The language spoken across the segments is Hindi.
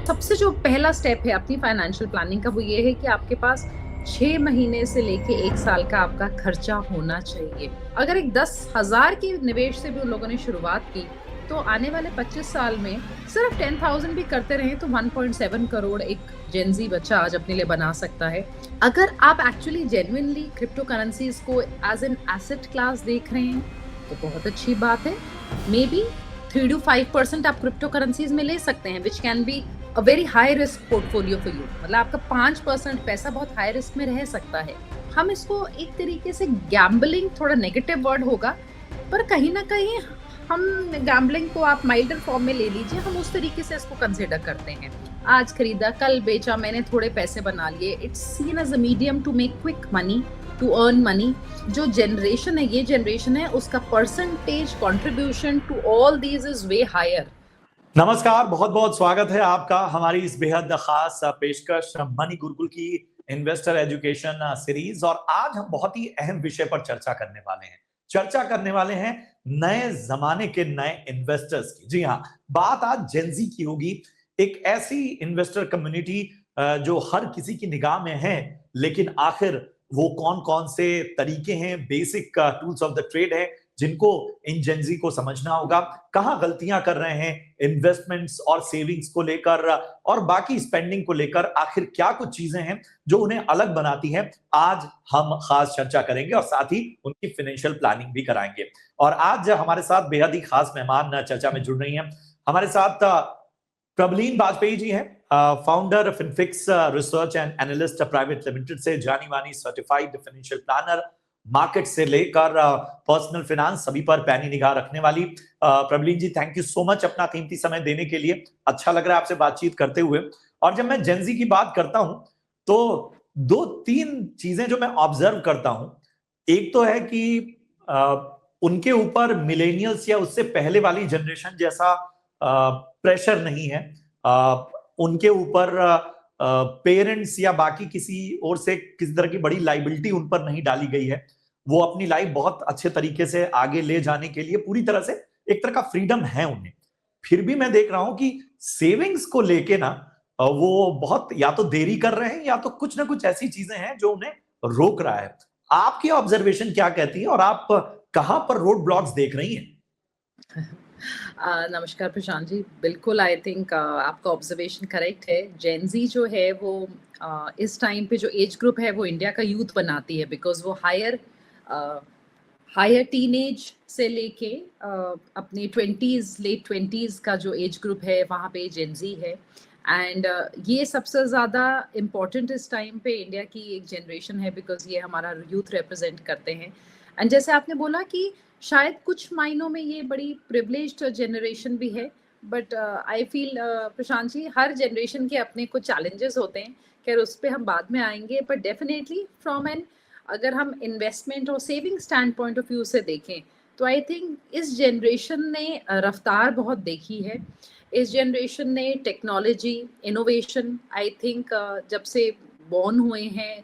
सबसे जो पहला स्टेप है अपनी फाइनेंशियल प्लानिंग का वो ये है कि आपके पास 6 महीने से लेके 1 साल का आपका खर्चा होना चाहिए। अगर एक 10,000 के निवेश से भी उन लोगों ने शुरुआत की, तो आने वाले 25 साल में सिर्फ 10,000 भी करते रहें तो 1.7 करोड़ एक जेन ज़ी बच्चा आज अपने लिए बना सकता है। अगर आप एक्चुअली जेन्युइनली क्रिप्टो करेंसीज़ को एज़ एन एसेट क्लास देख रहे हैं, तो बहुत अच्छी बात है। मेबी 3 टू 5% आप क्रिप्टो करेंसीज़ में ले सकते हैं, which can be a very high risk portfolio for you. मतलब आपका 5% पैसा बहुत हाई रिस्क में रह सकता है। हम इसको एक तरीके से गैम्बलिंग, थोड़ा नेगेटिव वर्ड होगा, पर कहीं न कहीं हम गैम्बलिंग को आप माइल्डर फॉर्म में ले लीजिए, हम उस तरीके से इसको कंसिडर करते हैं। आज खरीदा, कल बेचा, मैंने थोड़े पैसे बना लिए। It's seen as a medium to make quick money, to earn money. जो जनरेशन है, ये जनरेशन है, उसका percentage contribution to all these is way higher. नमस्कार, बहुत बहुत स्वागत है आपका हमारी इस बेहद खास पेशकश मनी गुरुकुल की इन्वेस्टर एजुकेशन सीरीज। और आज हम बहुत ही अहम विषय पर चर्चा करने वाले हैं नए जमाने के नए इन्वेस्टर्स की। जी हाँ, बात आज जेनजी की होगी। एक ऐसी इन्वेस्टर कम्युनिटी जो हर किसी की निगाह में है, लेकिन आखिर वो कौन कौन से तरीके हैं, basic tools of the trade है जिनको इन जेनजी को समझना होगा। कहां गलतियां कर रहे हैं इन्वेस्टमेंट्स और सेविंग्स को लेकर और बाकी स्पेंडिंग को लेकर, आखिर क्या कुछ चीजें हैं जो उन्हें अलग बनाती हैं, आज हम खास चर्चा करेंगे और साथ ही उनकी फाइनेंशियल प्लानिंग भी कराएंगे। और आज हमारे साथ बेहद ही खास मेहमान चर्चा में जुड़ रही हैं। हमारे साथ प्रबलीन वाजपेयी जी हैं, founder FinFix research and analyst private limited से, जानी मानी सर्टिफाइड फाइनेंशियल प्लानर, मार्केट से लेकर पर्सनल फाइनेंस सभी पर पैनी निगाह रखने वाली। प्रबलीन जी, थैंक यू सो मच अपना कीमती समय देने के लिए। अच्छा लग रहा है आपसे बातचीत करते हुए। और जब मैं जेनजी की बात करता हूं तो दो तीन चीजें जो मैं ऑब्जर्व करता हूं, एक तो है कि उनके ऊपर मिलेनियल्स या उससे पहले वाली जनरेशन जैसा प्रेशर नहीं है। उनके ऊपर पेरेंट्स या बाकी किसी और से किसी तरह की बड़ी लाइबिलिटी उन पर नहीं डाली गई है। वो अपनी लाइफ बहुत अच्छे तरीके से आगे ले जाने के लिए पूरी तरह से एक तरह का फ्रीडम है उन्हें। फिर भी मैं देख रहा हूं कि सेविंग्स को लेके ना वो बहुत या तो देरी कर रहे हैं या तो कुछ ना कुछ ऐसी चीजें हैं जो उन्हें रोक रहा है। आपकी ऑब्जर्वेशन क्या कहती है और आप कहां पर रोड ब्लॉक्स देख रही हैं? नमस्कार प्रशांत जी, बिल्कुल आई थिंक आपका ऑब्जर्वेशन करेक्ट है। जेन ज़ी जो है वो इस टाइम पे जो एज ग्रुप है वो इंडिया का यूथ बनाती है, बिकॉज़ वो हायर टीनेज से लेके अपने 20s लेट 20s का जो एज ग्रुप है वहाँ पे जेन ज़ी है। एंड ये सबसे ज़्यादा इम्पोर्टेंट इस टाइम पे इंडिया की एक जनरेशन है, बिकॉज़ ये हमारा यूथ रिप्रेजेंट करते हैं। एंड जैसे आपने बोला कि शायद कुछ मायनों में ये बड़ी प्रिविलेज्ड जनरेशन भी है, but I feel Prashant ji, हर जनरेशन के अपने कुछ चैलेंजेस होते हैं। खैर उस पे हम बाद में आएंगे, बट डेफिनेटली फ्रॉम एन, अगर हम इन्वेस्टमेंट और saving stand point of view से देखें, तो आई थिंक इस जनरेशन ने रफ्तार बहुत देखी है। इस जनरेशन ने टेक्नोलॉजी, इनोवेशन, आई थिंक जब से बॉर्न हुए हैं,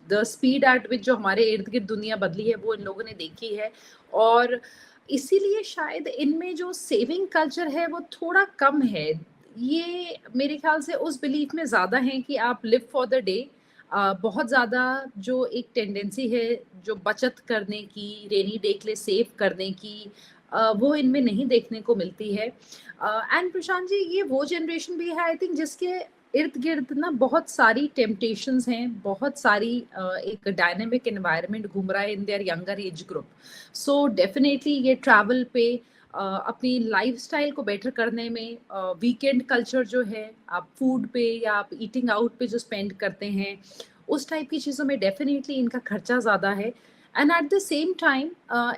द स्पीड एट विच जो हमारे इर्द गिर्द दुनिया बदली है वो इन लोगों ने देखी है। और इसीलिए शायद इनमें जो सेविंग कल्चर है वो थोड़ा कम है। ये मेरे ख्याल से उस बिलीफ में ज़्यादा है कि आप लिव फॉर द डे। बहुत ज़्यादा जो एक टेंडेंसी है जो बचत करने की, रेनी डे के लिए सेव करने की, वो इनमें नहीं देखने को मिलती है। एंड प्रशांत जी, ये वो जनरेशन भी है आई थिंक जिसके इर्द गिर्द ना बहुत सारी टेम्पटेशंस हैं, बहुत सारी एक डायनेमिक एनवायरनमेंट घूम रहा है in their younger age group. So definitely ये ट्रैवल पे, अपनी लाइफस्टाइल को बेटर करने में, वीकेंड कल्चर जो है, आप फूड पे या आप ईटिंग आउट पे जो स्पेंड करते हैं, उस टाइप की चीज़ों में डेफिनेटली इनका खर्चा ज़्यादा है। And eight the same time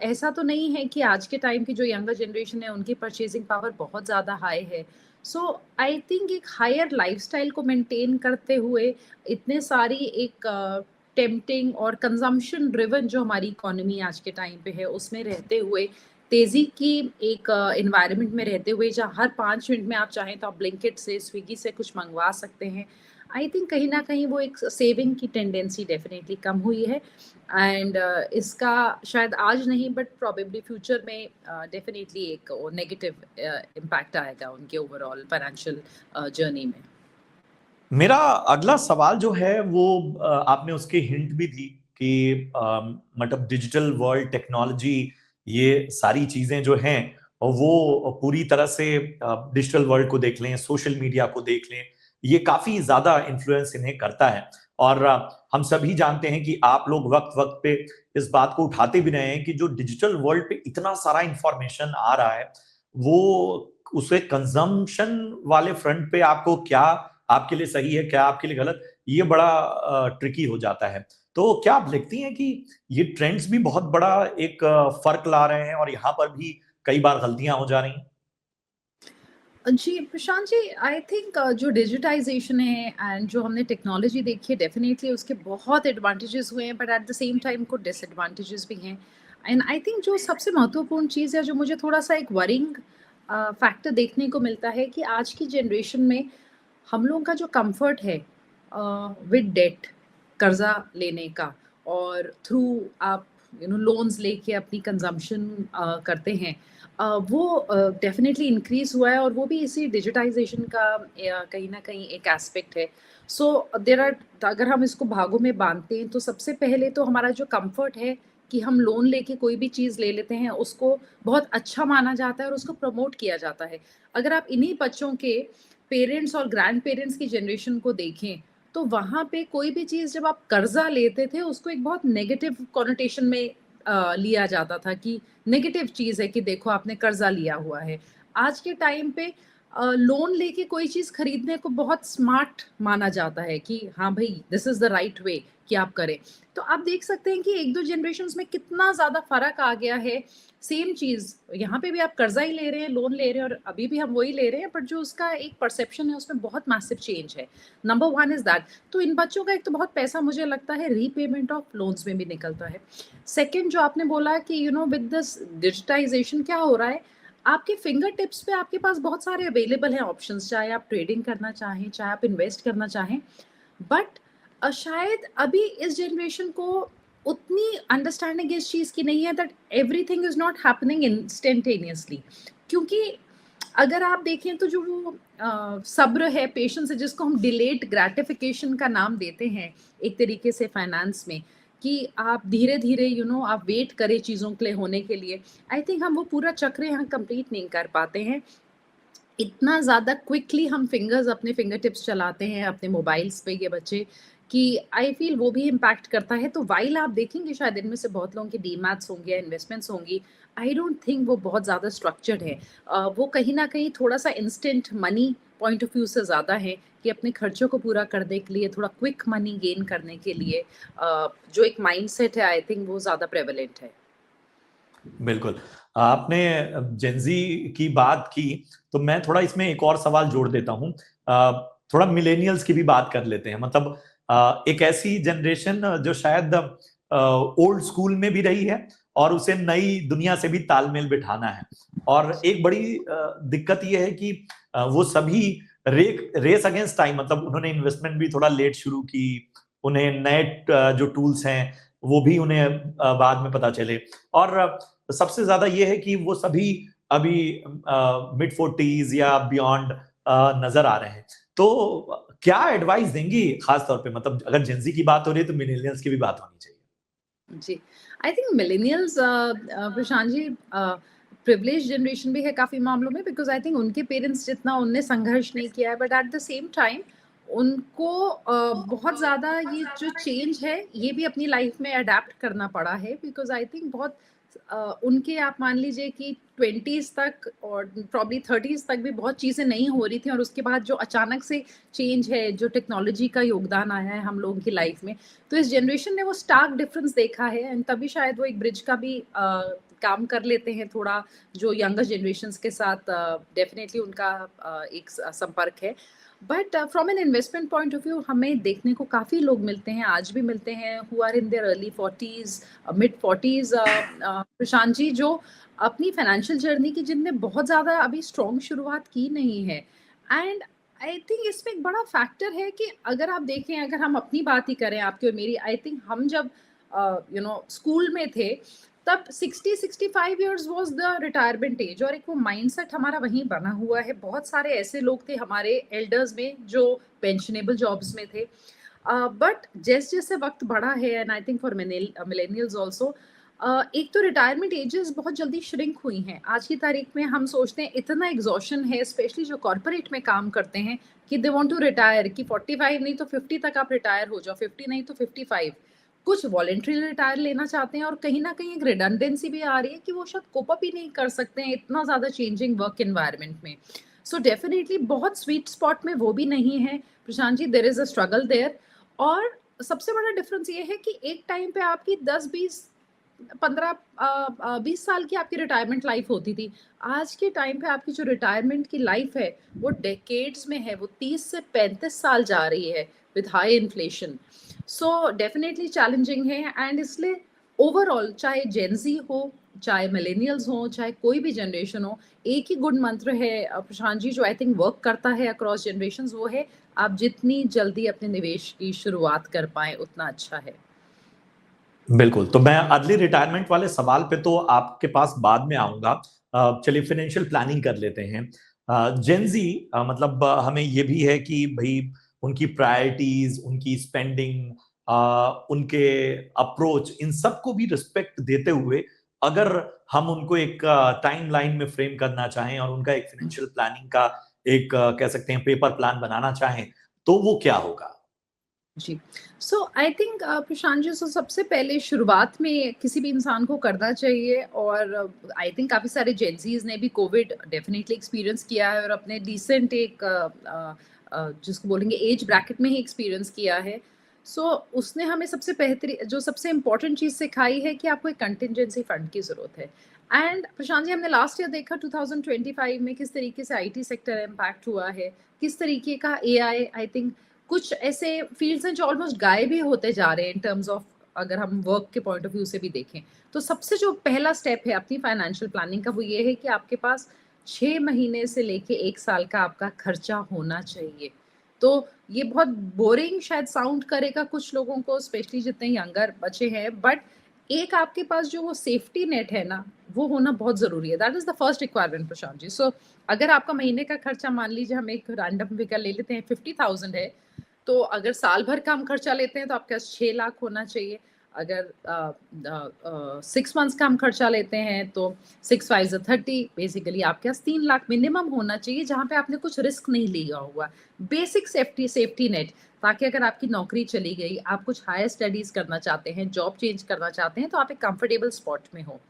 ऐसा तो नहीं है कि आज के टाइम की जो यंगर जनरेशन है उनकी परचेजिंग पावर बहुत ज़्यादा हाई है। सो आई थिंक एक हायर लाइफस्टाइल को मेंटेन करते हुए, इतने सारी एक टेम्पटिंग और कंजम्पशन ड्रिवन जो हमारी इकोनॉमी आज के टाइम पे है उसमें रहते हुए, तेज़ी की एक एनवायरनमेंट में रहते हुए, जहाँ हर 5 मिनट में आप चाहें तो आप ब्लिंकिट से, स्विगी से कुछ मंगवा सकते हैं। आई थिंक कहीं ना कहीं वो एक सेविंग की टेंडेंसी डेफिनेटली कम हुई है। एंड इसका शायद आज नहीं बट प्रोबेबली फ्यूचर में डेफिनेटली एक नेगेटिव इम्पैक्ट आएगा उनके ओवरऑल फाइनेंशियल जर्नी में। मेरा अगला सवाल जो है वो आपने उसके हिंट भी दी कि मतलब डिजिटल वर्ल्ड, टेक्नोलॉजी, ये सारी चीजें जो हैं और वो पूरी तरह से डिजिटल वर्ल्ड को देख लें, सोशल मीडिया को देख लें, ये काफी ज्यादा इन्फ्लुएंस इन्हें करता है। और हम सभी जानते हैं कि आप लोग वक्त वक्त पे इस बात को उठाते भी रहे हैं कि जो डिजिटल वर्ल्ड पे इतना सारा इंफॉर्मेशन आ रहा है, वो उसे कंजम्पशन वाले फ्रंट पे आपको क्या आपके लिए सही है, क्या आपके लिए गलत, ये बड़ा ट्रिकी हो जाता है। तो क्या आप देखती हैं कि ये ट्रेंड्स भी बहुत बड़ा एक फर्क ला रहे हैं और यहाँ पर भी कई बार गलतियां हो जा रही हैं? जी, प्रशांत जी, आई थिंक जो डिजिटाइज़ेशन है एंड जो हमने टेक्नोलॉजी देखी है, डेफ़िनेटली उसके बहुत एडवांटेजेस हुए हैं, but at the same time कुछ डिसएडवांटेजेस भी हैं। एंड आई थिंक जो सबसे महत्वपूर्ण चीज़ है, जो मुझे थोड़ा-सा एक वरिंग फैक्टर देखने को मिलता है कि आज की जनरेशन में हम लोगों का जो कम्फ़र्ट है विद डेट, कर्ज़ा लेने का, और थ्रू आप लोन्स लेके अपनी कंज़म्पशन करते हैं, वो डेफ़िनेटली इंक्रीज़ हुआ है, और वो भी इसी डिजिटाइज़ेशन का कहीं न कहीं एक एस्पेक्ट है। सो देयर आर, अगर हम इसको भागों में बाँधते हैं, तो सबसे पहले तो हमारा जो कम्फ़र्ट है कि हम लोन लेके कोई भी चीज़ ले लेते हैं, उसको बहुत अच्छा माना जाता है और उसको प्रमोट किया जाता है। अगर आप इन्हीं बच्चों के पेरेंट्स और ग्रैंड पेरेंट्स की जनरेशन को देखें, तो वहाँ पे कोई भी चीज़ जब आप कर्ज़ा लेते थे, उसको एक बहुत नेगेटिव कॉनोटेशन में लिया जाता था कि नेगेटिव चीज़ है कि देखो आपने कर्ज़ा लिया हुआ है। आज के टाइम पे लोन लेके कोई चीज़ खरीदने को बहुत स्मार्ट माना जाता है कि हाँ भई, this is the right way कि आप करें। तो आप देख सकते हैं कि 1-2 जनरेशंस में कितना ज़्यादा फ़र्क आ गया है। सेम चीज़ यहाँ पे भी आप कर्ज़ा ही ले रहे हैं, लोन ले रहे हैं, और अभी भी हम वही ले रहे हैं, बट जो उसका एक परसेप्शन है उसमें बहुत मैसिव चेंज है। Number 1 is that. तो इन बच्चों का एक तो बहुत पैसा मुझे लगता है रीपेमेंट ऑफ लोन्स में भी निकलता है। सेकंड, जो आपने बोला कि विद दिस डिजिटाइज़ेशन क्या हो रहा है, आपके फिंगर टिप्स पे आपके पास बहुत सारे अवेलेबल हैं ऑप्शंस, चाहे आप ट्रेडिंग करना चाहें, चाहे आप इन्वेस्ट करना चाहें। बट शायद अभी इस जनरेशन को उतनी अंडरस्टैंडिंग इस चीज़ की नहीं है that everything is not happening instantaneously. क्योंकि अगर आप देखें तो जो वो सब्र है, पेशेंस है, जिसको हम डिलेड ग्रेटिफिकेशन का नाम देते हैं एक तरीके से फाइनेंस में, कि आप धीरे-धीरे आप वेट करें चीज़ों के लिए होने के लिए। आई थिंक हम वो पूरा चक्र यहाँ कंप्लीट नहीं कर पाते हैं। इतना ज़्यादा क्विकली हम फिंगर्स अपने फिंगर टिप्स चलाते हैं अपने मोबाइल्स पे ये बच्चे, कि आई फ़ील वो भी इम्पैक्ट करता है। तो व्हाइल आप देखेंगे शायद इनमें से बहुत लोगों की डीमैट्स होंगे या इन्वेस्टमेंट्स होंगी, आई डोंट थिंक वो बहुत ज़्यादा स्ट्रक्चर्ड है। वो कहीं न कहीं थोड़ा-सा instant money point of view से ज़्यादा है कि अपने खर्चों को पूरा करने के लिए, थोड़ा क्विक मनी गेन करने के लिए जो एक माइंडसेट है, आई थिंक वो ज़्यादा प्रेवलेंट है। बिल्कुल। आपने जेनजी की बात की, तो मैं थोड़ा इसमें एक और सवाल जोड़ देता हूँ। थोड़ा मिलेनियल्स की भी बात कर लेते हैं। मतलब एक ऐसी जनरेशन जो शायद ओल्ड स्कूल में भी रही है और उसे नई दुनिया से भी तालमेल बिठाना है। और एक बड़ी दिक्कत ये है कि वो सभी रेस अगेंस्ट टाइम, मतलब उन्होंने इन्वेस्टमेंट भी थोड़ा लेट शुरू की, उन्हें नए जो टूल्स हैं वो भी उन्हें बाद में पता चले। और सबसे ज्यादा ये है कि वो सभी अभी मिड 40s या बियॉन्ड नजर आ रहे हैं। तो क्या एडवाइस देंगी खास तौर पे, मतलब अगर जेंजी की बात हो रही है तो मिलेनियल्स की भी बात होनी चाहिए। जी, I think millennials Prashant ji privileged generation भी है काफ़ी मामलों में, बिकॉज़ आई थिंक उनके पेरेंट्स जितना उनने संघर्ष नहीं किया है, but at the same time उनको बहुत ज़्यादा ये जो चेंज है, ये भी अपनी लाइफ में अडैप्ट करना पड़ा है, बिकॉज़ आई थिंक बहुत उनके आप मान लीजिए कि 20s तक और प्रॉब्ली 30s तक भी बहुत चीज़ें नहीं हो रही थी, और उसके बाद जो अचानक से चेंज है, जो टेक्नोलॉजी का योगदान आया है हम लोगों की लाइफ में, तो इस जनरेशन ने वो स्टार्क डिफरेंस देखा है, एंड तभी शायद वो एक ब्रिज का भी काम कर लेते हैं थोड़ा, जो यंगर जनरेशन्स के साथ डेफिनेटली उनका एक संपर्क है। But from an investment point of view हमें देखने को काफ़ी लोग मिलते हैं, आज भी मिलते हैं, who are in their early 40s, mid 40s, Prashant ji, जो अपनी फाइनेंशियल जर्नी की, जिनने बहुत ज़्यादा अभी स्ट्रॉन्ग शुरुआत की नहीं है। एंड आई थिंक इसमें एक बड़ा फैक्टर है कि अगर आप देखें, अगर हम अपनी बात ही करें, आपकी और मेरी, आई थिंक हम जब स्कूल में थे, तब 60-65 years was the retirement age, और एक वो माइंडसेट हमारा वहीं बना हुआ है। बहुत सारे ऐसे लोग थे हमारे एल्डर्स में जो पेंशनेबल जॉब्स में थे, बट जैसे जैसे वक्त बढ़ा है, and I think for millennials also, एक तो रिटायरमेंट एजेस बहुत जल्दी श्रिंक हुई हैं। आज की तारीख में हम सोचते हैं इतना एग्जॉशन है, स्पेशली जो कॉर्पोरेट में काम करते हैं, कि दे वांट टू रिटायर, कि 45 नहीं तो 50 तक आप रिटायर हो जाओ, 50 नहीं तो 55। कुछ वॉलेंट्री रिटायर लेना चाहते हैं, और कहीं ना कहीं एक रिडंडेंसी भी आ रही है कि वो शायद कोप अप ही नहीं कर सकते हैं इतना ज़्यादा चेंजिंग वर्क एनवायरनमेंट में। सो डेफिनेटली बहुत स्वीट स्पॉट में वो भी नहीं है Prashant ji, there is a struggle there. और सबसे बड़ा डिफरेंस ये है कि एक टाइम पे आपकी 10-20-15-20 साल की आपकी रिटायरमेंट लाइफ होती थी। आज के टाइम पे आपकी जो रिटायरमेंट की लाइफ है वो डेकेड्स में है, वो 30 से 35 साल जा रही है with high inflation. So definitely challenging है, एंड इसलिए ओवरऑल चाहे जेनजी हो, चाहे मिलेनियल्स हो, चाहे कोई भी जनरेशन हो, एक ही गुड मंत्र है प्रशांत जी जो आई थिंक वर्क करता है अक्रॉस जनरेशंस, वो है आप जितनी जल्दी अपने निवेश की शुरुआत कर पाए उतना अच्छा है। बिल्कुल, तो मैं अर्ली रिटायरमेंट वाले सवाल पे तो आपके पास बाद में आऊंगा। चलिए फाइनेंशियल प्लानिंग कर लेते हैं। जेंजी मतलब हमें ये भी है कि भाई उनकी प्रायोरिटीज, उनकी स्पेंडिंग, उनके अप्रोच, इन सबको भी रिस्पेक्ट देते हुए अगर हम उनको एक टाइम लाइन में फ्रेम करना चाहें और उनका एक फाइनेंशियल प्लानिंग का एक कह सकते हैं पेपर प्लान बनाना चाहें, तो वो क्या होगा? जी, सो आई थिंक प्रशांत जी, सो सबसे पहले शुरुआत में किसी भी इंसान को करना चाहिए, और आई थिंक काफ़ी सारे जेंजीज ने भी कोविड डेफिनेटली एक्सपीरियंस किया है, और अपने डिसेंट एक जिसको बोलेंगे एज ब्रैकेट में ही एक्सपीरियंस किया है। सो उसने हमें सबसे बेहतरीन जो सबसे इम्पोर्टेंट चीज़ सिखाई है कि आपको एक कंटिजेंसी फंड की ज़रूरत है। एंड प्रशांत जी, हमने लास्ट ईयर देखा 2025 में किस तरीके से आईटी सेक्टर इम्पैक्ट हुआ है, किस तरीके का एआई, आई थिंक कुछ ऐसे फील्ड्स हैं जो ऑलमोस्ट गायब ही होते जा रहे हैं इन टर्म्स ऑफ, अगर हम वर्क के पॉइंट ऑफ व्यू से भी देखें। तो सबसे जो पहला स्टेप है अपनी फाइनेंशियल प्लानिंग का, वो ये है कि आपके पास 6 महीने से लेके 1 साल का आपका खर्चा होना चाहिए। तो ये बहुत बोरिंग शायद साउंड करेगा कुछ लोगों को, स्पेशली जितने यंगर बच्चे हैं, बट एक आपके पास जो वो सेफ्टी नेट है ना, वो होना बहुत जरूरी है। That is the first requirement Prashant ji. So अगर आपका महीने का खर्चा, मान लीजिए हम एक रैंडम फिगर ले लेते हैं, 50,000 है, तो अगर साल भर का हम खर्चा लेते हैं तो आपके पास 6 लाख होना चाहिए। अगर 6 मंथ्स का हम खर्चा लेते हैं तो 6 5 30, बेसिकली आपके पास 3 लाख मिनिमम होना चाहिए, जहाँ पे आपने कुछ रिस्क नहीं लिया हुआ। बेसिक सेफ्टी नेट, ताकि अगर आपकी नौकरी चली गई, आप कुछ हायर स्टडीज करना चाहते हैं, जॉब चेंज करना चाहते हैं, तो आप एक कंफर्टेबल स्पॉट में हो।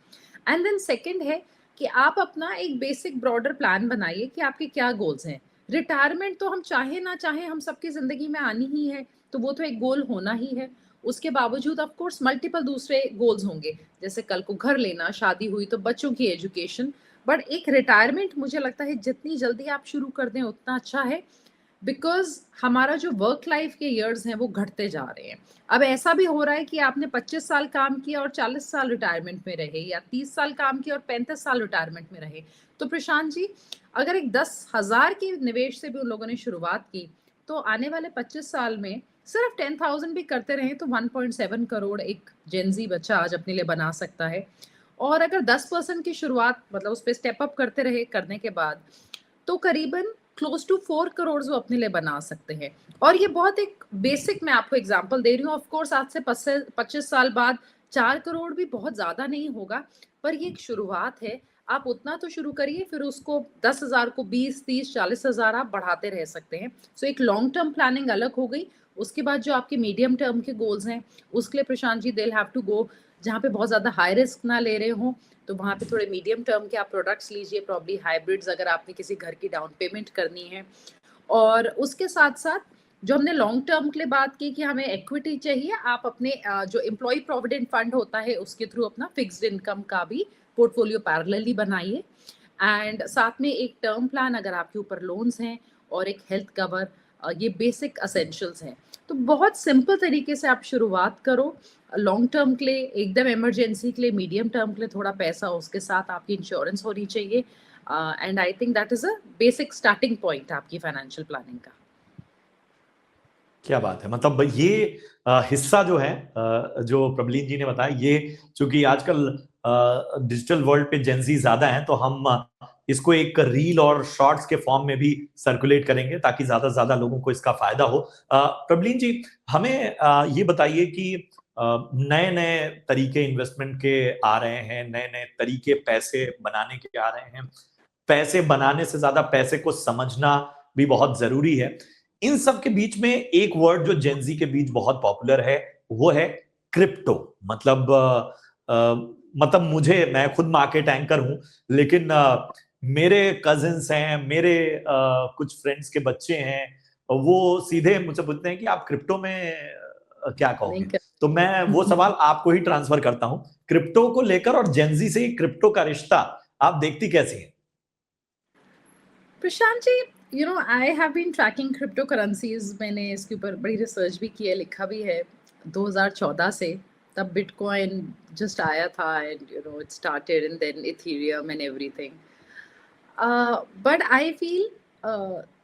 एंड देन सेकेंड है कि आप अपना एक बेसिक ब्रॉडर प्लान बनाइए कि आपके क्या गोल्स हैं। रिटायरमेंट तो हम चाहे ना चाहे हम सबकी जिंदगी में आनी ही है, तो वो तो एक गोल होना ही है। उसके बावजूद ऑफ कोर्स मल्टीपल दूसरे गोल्स होंगे, जैसे कल को घर लेना, शादी हुई तो बच्चों की एजुकेशन। बट एक रिटायरमेंट मुझे लगता है जितनी जल्दी आप शुरू कर दें उतना अच्छा है, बिकॉज हमारा जो वर्क लाइफ के इयर्स हैं वो घटते जा रहे हैं। अब ऐसा भी हो रहा है कि आपने 25 साल काम किया और 40 साल रिटायरमेंट में रहे, या 30 साल काम किया और 35 साल रिटायरमेंट में रहे। तो प्रशांत जी, अगर एक 10,000 की निवेश से भी उन लोगों ने शुरुआत की, तो आने वाले 25 साल में सिर्फ 10,000 भी करते रहे तो 1.7 करोड़ एक जेनजी बच्चा आज अपने लिए बना सकता है। और अगर 10% की शुरुआत, मतलब उस पर स्टेप अप करते रहे करने के बाद, तो करीबन क्लोज टू 4 करोड़ वो अपने लिए बना सकते हैं। और ये बहुत एक बेसिक, मैं आपको एग्जांपल दे रही हूँ। ऑफ कोर्स आज से 25 साल बाद 4 करोड़ भी बहुत ज्यादा नहीं होगा, पर ये एक शुरुआत है। आप उतना तो शुरू करिए, फिर उसको 10,000 को 20, 30, 40,000 आप बढ़ाते रह सकते हैं। सो एक लॉन्ग टर्म प्लानिंग अलग हो गई। उसके बाद जो आपके मीडियम टर्म के गोल्स हैं, उसके लिए Prashant ji they have to go जहाँ पे बहुत ज्यादा हाई रिस्क ना ले रहे हो, तो वहाँ पे थोड़े मीडियम टर्म के आप प्रोडक्ट्स लीजिए, प्रॉब्ली हाइब्रिड्स, अगर आपने किसी घर की डाउन पेमेंट करनी है। और उसके साथ साथ जो हमने लॉन्ग टर्म के लिए बात की कि हमें इक्विटी चाहिए, आप अपने जो एम्प्लॉय प्रोविडेंट फंड होता है उसके थ्रू अपना फिक्स्ड इनकम का भी पोर्टफोलियो पैरेलली बनाइए। एंड साथ में एक टर्म प्लान अगर आपके ऊपर लोन्स हैं, और एक हेल्थ कवर, ये बेसिक असेंशियल्स हैं। तो बहुत सिंपल तरीके से आप शुरुआत करो। लॉन्ग टर्म के लिए एकदम इमरजेंसी के लिए, मीडियम टर्म के लिए थोड़ा पैसा, उसके साथ आपकी इंश्योरेंस होनी चाहिए। And I think that is a basic starting point आपकी फाइनेंशियल प्लानिंग का। क्या बात है, मतलब ये हिस्सा जो है जो प्रबलीन जी ने बताया, ये चूंकि आजकल डिजिटल वर्ल्ड पे जेंजी ज्यादा हैं, तो हम इसको एक रील और शॉर्ट्स के फॉर्म में भी सर्कुलेट करेंगे ताकि ज्यादा से ज्यादा लोगों को इसका फायदा हो। प्रबलीन जी, हमें ये बताइए कि नए नए तरीके इन्वेस्टमेंट के आ रहे हैं, नए नए तरीके पैसे बनाने के आ रहे हैं। पैसे बनाने से ज्यादा पैसे को समझना भी बहुत जरूरी है। इन सब के बीच में एक वर्ड जो जेंजी के बीच बहुत पॉपुलर है वो है क्रिप्टो। मतलब मैं खुद मार्केट एंकर हूं, लेकिन मेरे कजिन्स हैं, मेरे कुछ फ्रेंड्स के बच्चे हैं, वो सीधे मुझसे पूछते हैं कि आप क्रिप्टो में क्या कहोगे। तो मैं वो सवाल आपको ही ट्रांसफर करता हूं, क्रिप्टो को लेकर और जेंजी से ही क्रिप्टो का रिश्ता आप देखती कैसी हैं? Prashant ji, I have been tracking crypto currencies. मैंने इसके ऊपर बड़ी रिसर्च भी की है, लिखा भी है 2014 से। तब बिटकॉइन जस्ट आया था and it started and then ethereum and everything. But I feel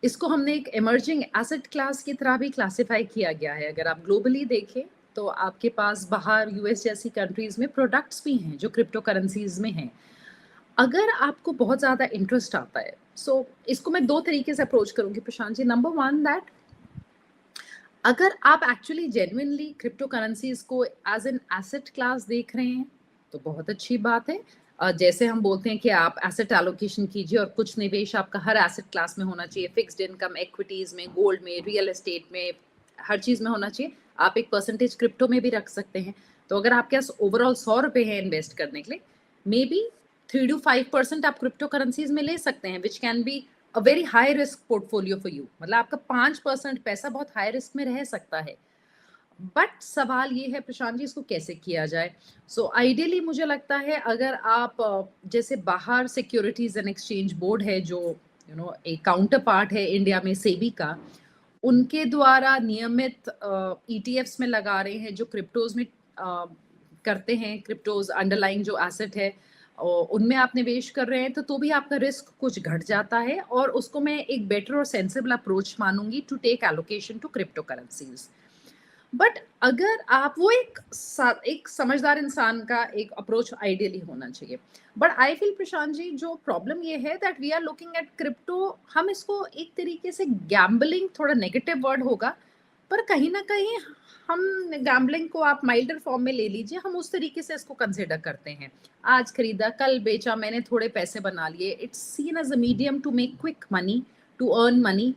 इसको हमने एक इमर्जिंग एसेट क्लास की तरह भी क्लासिफाई किया गया है। अगर आप ग्लोबली देखें तो आपके पास बाहर यूएस जैसी कंट्रीज में प्रोडक्ट्स भी हैं जो क्रिप्टो करेंसीज में हैं। अगर आपको बहुत ज़्यादा इंटरेस्ट आता है, सो इसको मैं 2 तरीके से अप्रोच करूंगी प्रशांत जी। नंबर 1 दैट अगर आप एक्चुअली जेन्युइनली क्रिप्टो करेंसीज को एज एन एसेट क्लास देख रहे हैं तो बहुत अच्छी बात है। जैसे हम बोलते हैं कि आप एसेट एलोकेशन कीजिए और कुछ निवेश आपका हर एसेट क्लास में होना चाहिए, फिक्स्ड इनकम, इक्विटीज में, गोल्ड में, रियल एस्टेट में, हर चीज में होना चाहिए। आप एक परसेंटेज क्रिप्टो में भी रख सकते हैं। तो अगर आपके पास ओवरऑल 100 रुपए है इन्वेस्ट करने के लिए, मे बी 3 to 5% आप क्रिप्टो करेंसीज में ले सकते हैं, which can be a very high risk portfolio for you. मतलब आपका 5% पैसा बहुत हाई रिस्क में रह सकता है। बट सवाल ये है प्रशांत जी, इसको कैसे किया जाए। सो आइडियली मुझे लगता है अगर आप जैसे बाहर सिक्योरिटीज एंड एक्सचेंज बोर्ड है जो एक काउंटर पार्ट है इंडिया में सेबी का, उनके द्वारा नियमित ईटीएफ्स में लगा रहे हैं जो क्रिप्टोज में करते हैं। क्रिप्टोज अंडरलाइंग जो एसेट है उनमें आप निवेश कर रहे हैं तो भी आपका रिस्क कुछ घट जाता है, और उसको मैं एक बेटर और सेंसिबल अप्रोच मानूंगी to take allocation to crypto currencies. But अगर आप वो एक समझदार इंसान का एक अप्रोच आइडियली होना चाहिए। But I feel Prashant ji, जो प्रॉब्लम ये है that we are looking at crypto, हम इसको एक तरीके से गैम्बलिंग, थोड़ा नेगेटिव वर्ड होगा, पर कहीं ना कहीं हम गैम्बलिंग को आप माइल्डर फॉर्म में ले लीजिए, हम उस तरीके से इसको कंसिडर करते हैं। आज खरीदा, कल बेचा, मैंने थोड़े पैसे बना लिए। It's seen as a medium to make quick money, to earn money.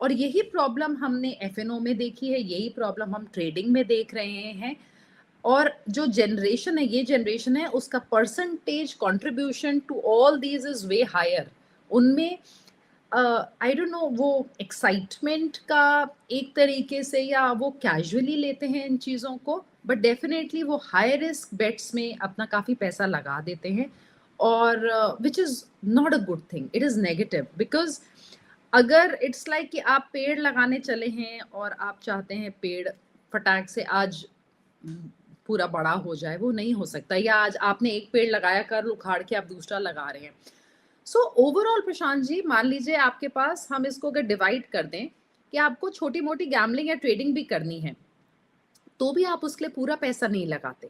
और यही प्रॉब्लम हमने एफएनओ में देखी है, यही प्रॉब्लम हम ट्रेडिंग में देख रहे हैं। और जो जनरेशन है, ये जनरेशन है, उसका percentage contribution to all these is way higher. उनमें आई डोंट नो, वो एक्साइटमेंट का एक तरीके से, या वो कैजुअली लेते हैं इन चीज़ों को, बट डेफिनेटली वो हाई रिस्क बेट्स में अपना काफ़ी पैसा लगा देते हैं, और which is not a good thing, it is negative. Because अगर इट्स लाइक कि आप पेड़ लगाने चले हैं और आप चाहते हैं पेड़ फटाक से आज पूरा बड़ा हो जाए, वो नहीं हो सकता। या आज आपने एक पेड़ लगाया, कर उखाड़ के आप दूसरा लगा रहे हैं। सो ओवरऑल प्रशांत जी, मान लीजिए आपके पास, हम इसको अगर डिवाइड कर दें कि आपको छोटी मोटी गैम्बलिंग या ट्रेडिंग भी करनी है, तो भी आप उसके लिए पूरा पैसा नहीं लगाते।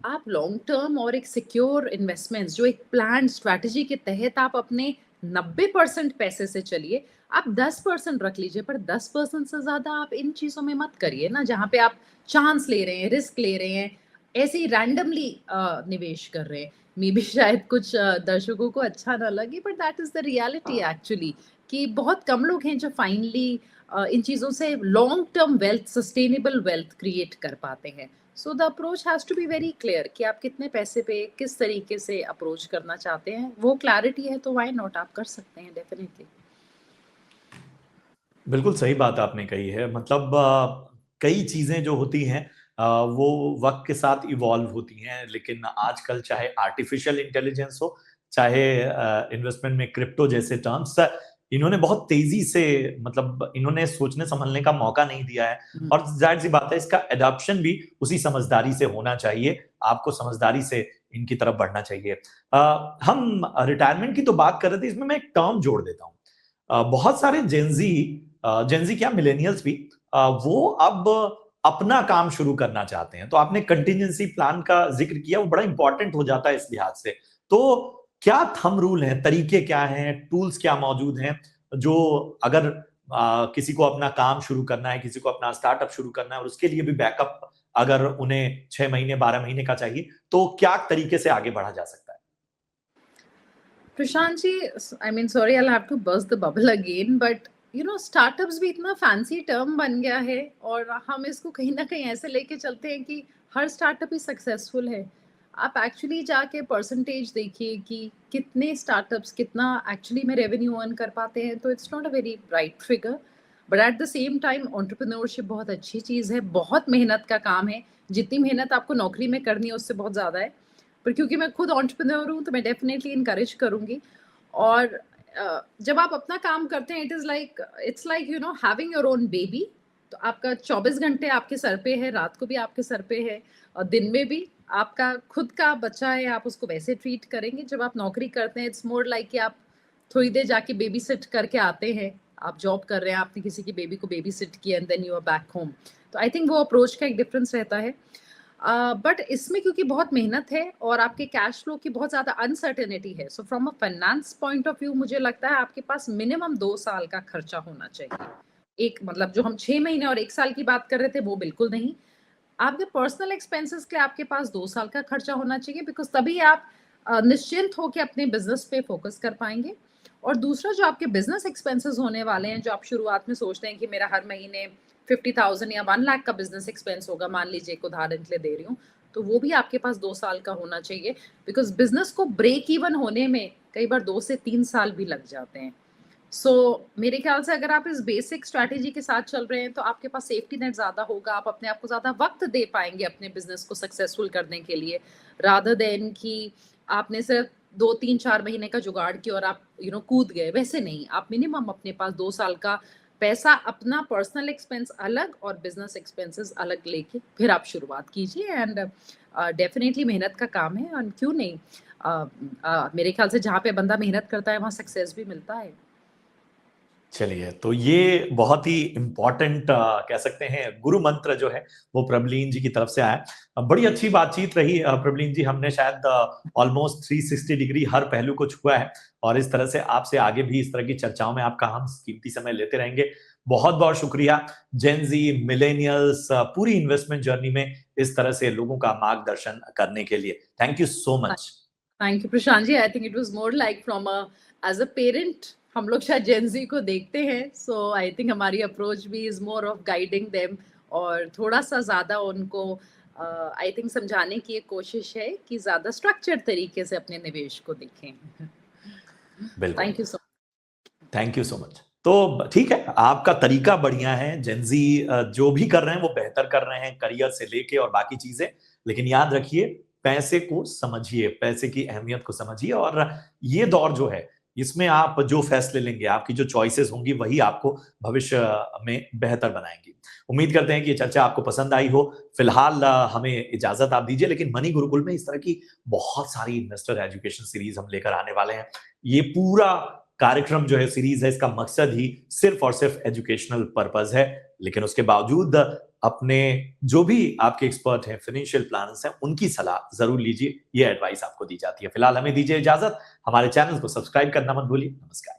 आप लॉन्ग टर्म और एक सिक्योर इन्वेस्टमेंट्स, जो एक प्लान स्ट्रैटेजी के तहत आप अपने 90% पैसे से चलिए, आप 10% रख लीजिए, पर 10% से ज्यादा आप इन चीजों में मत करिए ना, जहाँ पे आप चांस ले रहे हैं, रिस्क ले रहे हैं, ऐसे ही रैंडमली निवेश कर रहे हैं। मे बी शायद कुछ दर्शकों को अच्छा ना लगे, but that is the reality actually, कि बहुत कम लोग हैं जो फाइनली इन चीजों से long term wealth, sustainable wealth create कर पाते हैं। So the approach has to be very clear कि आप कितने पैसे पे किस तरीके से अप्रोच करना चाहते हैं। वो क्लैरिटी है तो व्हाई नॉट, आप कर सकते हैं डेफिनेटली। बिल्कुल सही बात आपने कही है। मतलब कई चीजें जो होती हैं वो वक्त के साथ इवॉल्व होती हैं, लेकिन आजकल चाहे आर्टिफिशियल इंटेलिजेंस हो, चाहे इन्वेस्टमेंट में क्रिप्टो जैसे टर्म्स, इन्होंने बहुत तेजी से, मतलब इन्होंने सोचने समझने का मौका नहीं दिया है। और जाहिर सी बात है, इसका एडॉप्शन भी उसी समझदारी से होना चाहिए। आपको समझदारी से इनकी तरफ बढ़ना चाहिए। हम रिटायरमेंट की तो बात कर रहे थे, इसमें मैं एक टर्म जोड़ देता हूँ। बहुत सारे जेंजी क्या, मिलेनियल्स भी, वो अब अपना काम शुरू करना चाहते हैं, तो आपने कंटिजेंसी प्लान का जिक्र किया, वो बड़ा इंपॉर्टेंट हो जाता है इस लिहाज से। तो क्या थंब रूल हैं, तरीके क्या हैं, टूल्स क्या मौजूद हैं, जो अगर किसी को अपना काम शुरू करना है, किसी को अपना स्टार्टअप शुरू करना है और उसके लिए भी बैकअप अगर उन्हें 6 महीने 12 महीने का चाहिए, तो क्या तरीके से आगे बढ़ा जा सकता है? Prashant ji, I mean sorry, I have to burst the bubble again, but startups भी इतना फैंसी टर्म बन गया है और हम इसको कहीं ना कहीं ऐसे लेके चलते हैं कि हर स्टार्टअप ही सक्सेसफुल है। आप एक्चुअली जाके परसेंटेज देखिए कि कितने स्टार्टअप्स कितना एक्चुअली में रेवेन्यू अर्न कर पाते हैं, तो it's not a very bright figure. But at the same time entrepreneurship बहुत अच्छी चीज़ है, बहुत मेहनत का काम है। जितनी मेहनत आपको नौकरी में करनी है उससे बहुत ज़्यादा है। पर क्योंकि मैं खुद एंटरप्रेन्योर हूँ तो मैं डेफिनेटली इनकरेज करूँगी। और जब आप अपना काम करते हैं, it's like having your own baby. तो आपका 24 घंटे आपके सर पे है, रात को भी आपके सर पे है और दिन में भी आपका खुद का बच्चा है, आप उसको वैसे ट्रीट करेंगे। जब आप नौकरी करते हैं, इट्स मोर लाइक कि आप थोड़ी देर जाके बेबी सिट करके आते हैं। आप जॉब कर रहे हैं, आपने किसी की बेबी को बेबी सिट किया and then you are back home. तो आई थिंक वो अप्रोच का एक डिफरेंस रहता है। बट इसमें क्योंकि बहुत मेहनत है और आपके कैश फ्लो की बहुत ज़्यादा अनसर्टेनिटी है, so from a finance point of view मुझे लगता है आपके पास मिनिमम 2 साल का खर्चा होना चाहिए। एक मतलब जो हम 6 महीने और 1 साल की बात कर रहे थे वो बिल्कुल नहीं। आपके पर्सनल एक्सपेंसेस के लिए आपके पास 2 साल का खर्चा होना चाहिए, बिकॉज तभी आप निश्चिंत होकर अपने बिजनेस पे फोकस कर पाएंगे। और दूसरा, जो आपके बिजनेस एक्सपेंसेस होने वाले हैं, जो आप शुरुआत में सोचते हैं कि मेरा हर महीने 50,000 या 1 लाख का बिजनेस एक्सपेंस होगा, मान लीजिए एक उदाहरण के लिए दे रही हूँ, तो वो भी आपके पास 2 साल का होना चाहिए। बिकॉज बिजनेस को ब्रेक इवन होने में कई बार 2 से 3 साल भी लग जाते हैं। सो मेरे ख्याल से अगर आप इस बेसिक स्ट्रैटेजी के साथ चल रहे हैं तो आपके पास सेफ्टी नेट ज़्यादा होगा, आप अपने आप को ज़्यादा वक्त दे पाएंगे अपने बिजनेस को सक्सेसफुल करने के लिए, रादर देन कि आपने सिर्फ 2 3 4 महीने का जुगाड़ किया और आप कूद गए। वैसे नहीं, आप मिनिमम अपने पास 2 साल का पैसा, अपना पर्सनल एक्सपेंस अलग और बिजनेस एक्सपेंसेस अलग लेके फिर आप शुरुआत कीजिए। एंड डेफिनेटली मेहनत का काम है, और क्यों नहीं, मेरे ख्याल से जहाँ पे बंदा मेहनत करता है वहाँ सक्सेस भी मिलता है। चलिए, तो ये बहुत ही इम्पोर्टेंट कह सकते हैं गुरु मंत्र जो है वो प्रबलीन जी की तरफ से आया। बड़ी अच्छी बातचीत रही प्रबलीन जी, हमने शायद ऑलमोस्ट 360 डिग्री हर पहलू को छुआ है और इस तरह से आपसे आगे भी इस तरह की चर्चाओं में आपका हम कीमती समय लेते रहेंगे। बहुत बहुत शुक्रिया। जेन जी, मिलेनियल्स, पूरी इन्वेस्टमेंट जर्नी में इस तरह से लोगों का मार्गदर्शन करने के लिए thank you so much. Thank you Prashant ji. I think it was more like from a as a parent, हम लोग शायद जेन जी को देखते हैं, सो आई थिंक हमारी अप्रोच भी is more of guiding them और थोड़ा सा ज़्यादा उनको आई थिंक समझाने की एक कोशिश है कि ज़्यादा स्ट्रक्चर्ड तरीके से अपने निवेश को देखें। बिल्कुल, thank you so thank you so much. तो ठीक है, आपका तरीका बढ़िया है, जेनजी जो भी कर रहे हैं वो बेहतर कर रहे हैं, करियर से लेके और बाकी चीजें। लेकिन याद रखिए, पैसे को समझिए, पैसे की अहमियत को समझिए, और ये दौर जो है इसमें आप जो फैसले लेंगे, आपकी जो चॉइसेस होंगी, वही आपको भविष्य में बेहतर बनाएंगी। उम्मीद करते हैं कि ये चर्चा आपको पसंद आई हो। फिलहाल हमें इजाजत आप दीजिए, लेकिन मनी गुरुकुल में इस तरह की बहुत सारी इन्वेस्टर एजुकेशन सीरीज हम लेकर आने वाले हैं। ये पूरा कार्यक्रम जो है, सीरीज है, इसका मकसद ही सिर्फ और सिर्फ एजुकेशनल पर्पस है। लेकिन उसके बावजूद अपने जो भी आपके एक्सपर्ट हैं, फाइनेंशियल प्लानर्स हैं, उनकी सलाह जरूर लीजिए, ये एडवाइस आपको दी जाती है। फिलहाल हमें दीजिए इजाजत, हमारे चैनल को सब्सक्राइब करना मत भूलिए। नमस्कार।